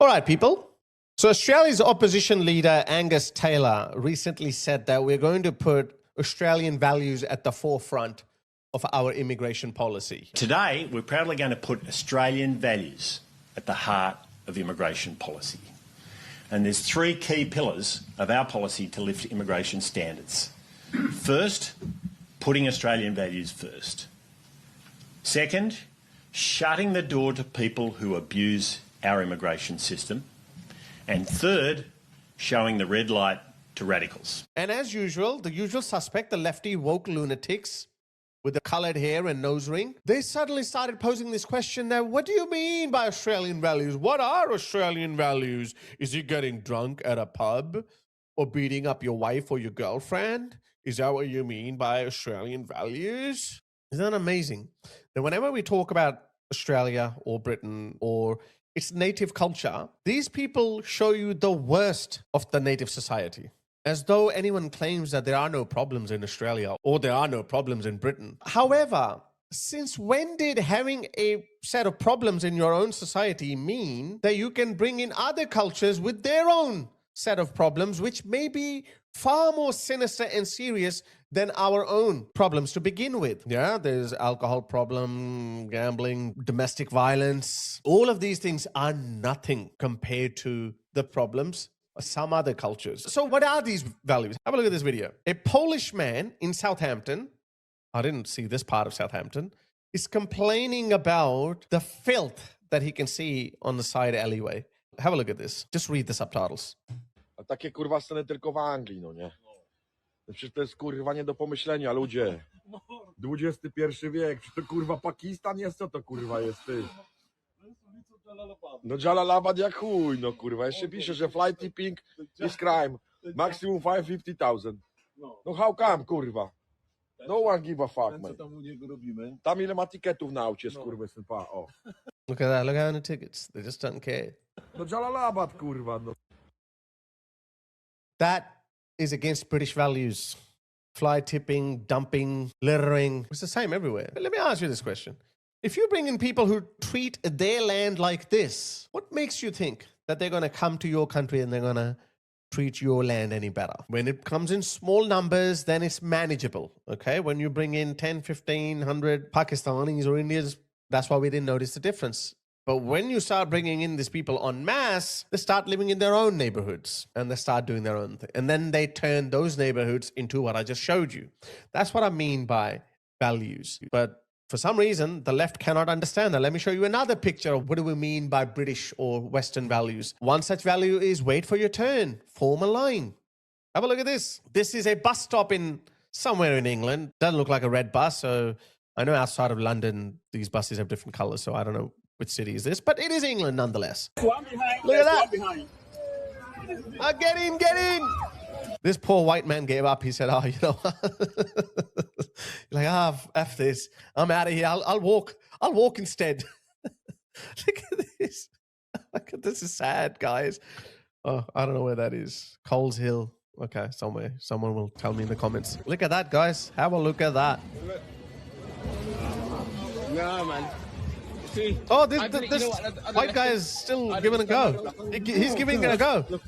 All right, people. So Australia's opposition leader, Angus Taylor, recently said that we're going to put Australian values at the forefront of our immigration policy. Today, we're proudly going to put Australian values at the heart of immigration policy. And there's three key pillars of our policy to lift immigration standards. First, putting Australian values first. Second, shutting the door to people who abuse our immigration system. And third, showing the red light to radicals. And as usual, the usual suspect, the lefty woke lunatics with the coloured hair and nose ring, they suddenly started posing this question that, what do you mean by Australian values? What are Australian values? Is it getting drunk at a pub or beating up your wife or your girlfriend? Is that what you mean by Australian values? Isn't that amazing? That whenever we talk about Australia or Britain or its native culture, these people show you the worst of the native society, as though anyone claims that there are no problems in Australia or there are no problems in Britain. However, since when did having a set of problems in your own society mean that you can bring in other cultures with their own set of problems, which may be far more sinister and serious than our own problems to begin with? Yeah, there's alcohol problem, gambling, domestic violence. All of these things are nothing compared to the problems of some other cultures. So what are these values? Have a look at this video. A Polish man in Southampton, I didn't see this part of Southampton, is complaining about the filth that he can see on the side alleyway. Have a look at this. Just read the subtitles. A takie kurwa sceny tylko w Anglii, no nie? Przecież to jest kurwa nie do pomyślenia, ludzie. XXI wiek, czy to kurwa Pakistan jest? Co to kurwa jest, ty? No Jalalabad jak chuj, no kurwa. Jeszcze pisze, że fly tipping is crime. Maximum 550,000. No how come, kurwa? No one give a fuck, man. Tam ile ma tiketów na aucie, skurwysyn, pa, o. Look at that. Look how many tickets. They just don't care. No Jalalabad, kurwa, no. That is against British values. Fly tipping, dumping, littering. It's the same everywhere. But let me ask you this question. If you bring in people who treat their land like this, what makes you think that they're going to come to your country and they're going to treat your land any better? When it comes in small numbers, then it's manageable, okay? When you bring in 10, 15, 100 Pakistanis or Indians, that's why we didn't notice the difference. But when you start bringing in these people en masse, they start living in their own neighborhoods and they start doing their own thing. And then they turn those neighborhoods into what I just showed you. That's what I mean by values. But for some reason, the left cannot understand that. Let me show you another picture of what do we mean by British or Western values. One such value is wait for your turn, form a line. Have a look at this. This is a bus stop in somewhere in England. Doesn't look like a red bus. So I know outside of London, these buses have different colors. So I don't know which city is this, but it is England nonetheless. One behind, look at that. One behind. Get in, get in. This poor white man gave up. He said, oh, you know, like, F this. I'm out of here. I'll walk. I'll walk instead. Look at this. Look at this. Is sad, guys. Oh, I don't know where that is. Coles Hill. Okay, somewhere. Someone will tell me in the comments. Look at that, guys. Have a look at that. No, man. See, oh, this white guy is still giving it a go. He's giving it a go. How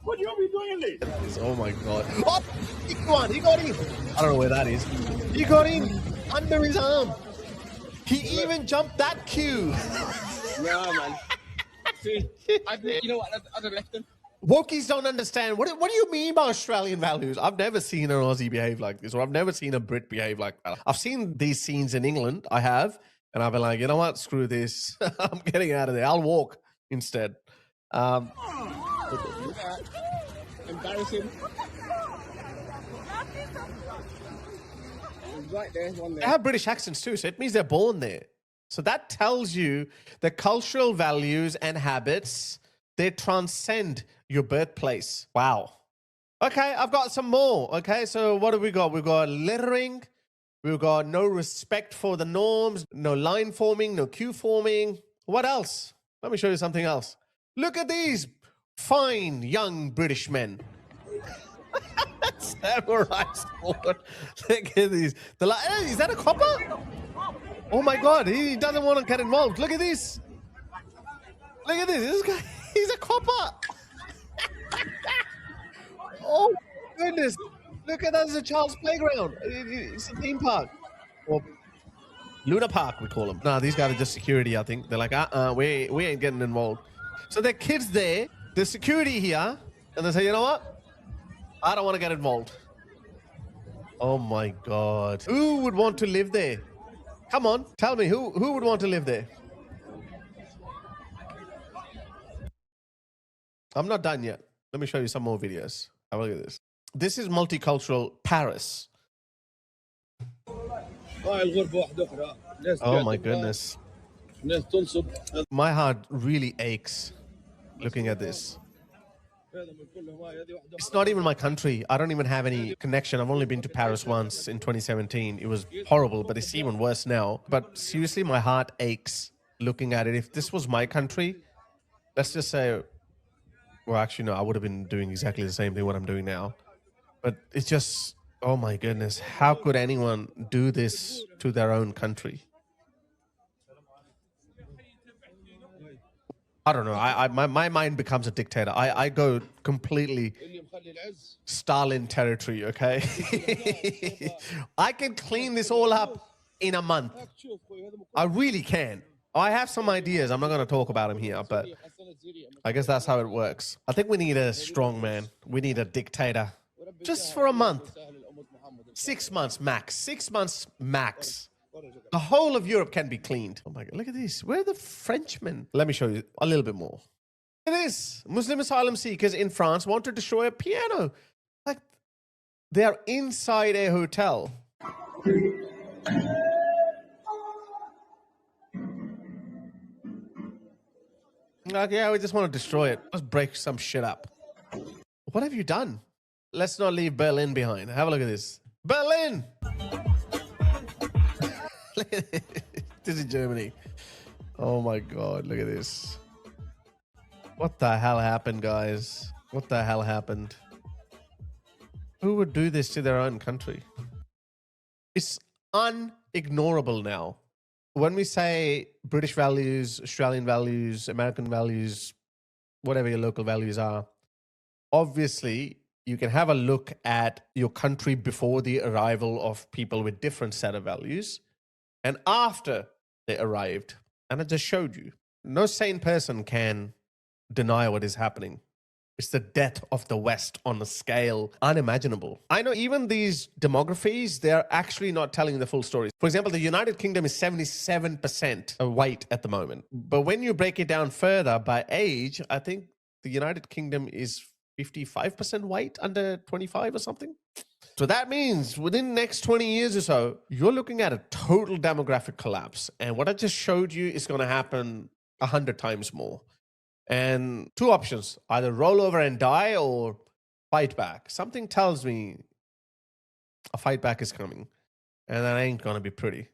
could you be doing this? Oh my God. Oh, he got in. I don't know where that is. He got in under his arm. He even jumped that queue. No, man. See, you know what? I'd have left him. Wokies don't understand. What do you mean by Australian values? I've never seen an Aussie behave like this, or I've never seen a Brit behave like that. I've seen these scenes in England. I have. And I've been like, you know what? Screw this. I'm getting out of there. I'll walk instead. Embarrassing. Right there, one there. They have British accents too, so it means they're born there. So that tells you that cultural values and habits, they transcend your birthplace. Wow. Okay, I've got some more. Okay, so what have we got? We've got littering. We've got no respect for the norms, no line forming, no queue forming. What else? Let me show you something else. Look at these fine young British men. Samurai sword. Look at these. Hey, is that a copper? Oh my God, he doesn't want to get involved. Look at this. Look at this. This guy, he's a chopper. Oh, goodness. Look at that. It's a child's playground. It's a theme park. Or Luna Park, we call them. Nah, these guys are just security, I think. They're like, we ain't getting involved. So there are kids there. There's security here. And they say, you know what? I don't want to get involved. Oh, my God. Who would want to live there? Come on. Tell me, who would want to live there? I'm not done yet. Let me show you some more videos. Have a look at this. This is multicultural Paris. Oh my goodness. My heart really aches looking at this. It's not even my country. I don't even have any connection. I've only been to Paris once in 2017. It was horrible, but it's even worse now. But seriously, my heart aches looking at it. If this was my country, let's just say, well, actually, no, I would have been doing exactly the same thing what I'm doing now. But it's just, oh my goodness, how could anyone do this to their own country? I don't know. My mind becomes a dictator. I go completely Stalin territory, okay? I can clean this all up in a month. I really can. I have some ideas. I'm not going to talk about them here, but I guess that's how it works. I think we need a strong man. We need a dictator. Just for a month. 6 months max. 6 months max. The whole of Europe can be cleaned. Oh my God, look at this. Where are the Frenchmen? Let me show you a little bit more. Look at this. Muslim asylum seekers in France want to destroy a piano. Like, they're inside a hotel. Like, yeah, we just want to destroy it. Let's break some shit up. What have you done? Let's not leave Berlin behind. Have a look at this. Berlin! This is Germany. Oh my God, look at this. What the hell happened, guys? What the hell happened? Who would do this to their own country? It's unignorable now. When we say British values, Australian values, American values, whatever your local values are, obviously you can have a look at your country before the arrival of people with different set of values and after they arrived. And I just showed you. No sane person can deny what is happening. It's the death of the West on a scale unimaginable. I know even these demographies, they're actually not telling the full story. For example, the United Kingdom is 77% white at the moment. But when you break it down further by age, I think the United Kingdom is 55% white, under 25 or something. So that means within the next 20 years or so, you're looking at a total demographic collapse. And what I just showed you is going to happen 100 times more. And two options, either roll over and die or fight back. Something tells me a fight back is coming. And that ain't going to be pretty.